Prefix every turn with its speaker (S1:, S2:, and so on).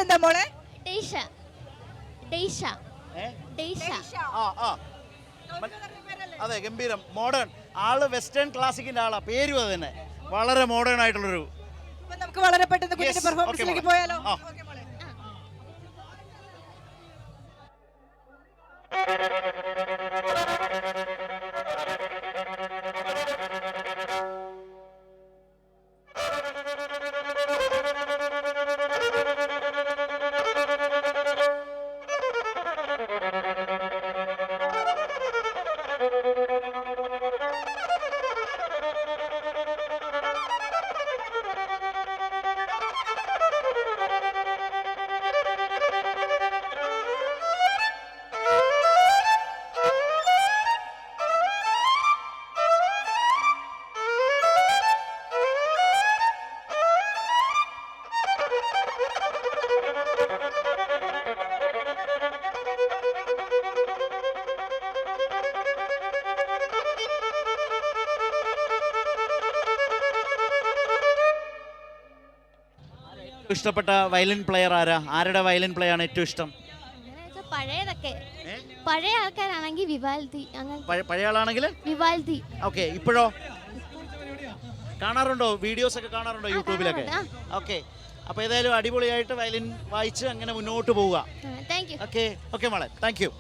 S1: പേരെന്താ മോളെ?
S2: ഡെയ്ഷ. ഡെയ്ഷ. ഡെയ്ഷ.
S3: അതെ, ഗംഭീരം. മോഡേൺ ആള്, വെസ്റ്റേൺ ക്ലാസിക്കിന്റെ ആളാ, പേരും അത് തന്നെ. വളരെ മോഡേൺ ആയിട്ടുള്ളൊരു.
S1: നമുക്ക് വളരെ പെട്ടെന്ന് കുഞ്ഞിന്റെ പെർഫോമൻസിലേക്ക് പോയാലോ?
S3: ഇഷ്ടപ്പെട്ട വയലിൻ പ്ലെയർ ആരാ? ആരുടെ വയലിൻ പ്ലേ ആണ് ഏറ്റവും ഇഷ്ടം?
S2: പഴയതൊക്കെ പഴയ ആൾക്കാരാണെങ്കിൽ വിവാൽദി.
S3: പഴയ ആളാണെങ്കിൽ
S2: വിവാൽദി.
S3: ഓക്കെ. ഇപ്പോഴോ കാണാറുണ്ടോ? വീഡിയോസ് ഒക്കെ കാണാറുണ്ടോ യൂട്യൂബിലൊക്കെ? ഓക്കെ. അപ്പോൾ ഏതായാലും അടിപൊളിയായിട്ട് വയലിൻ വായിച്ച് അങ്ങനെ മുന്നോട്ട് പോവുക.
S2: Thank you.
S3: ഓക്കെ മോളെ, താങ്ക് യു.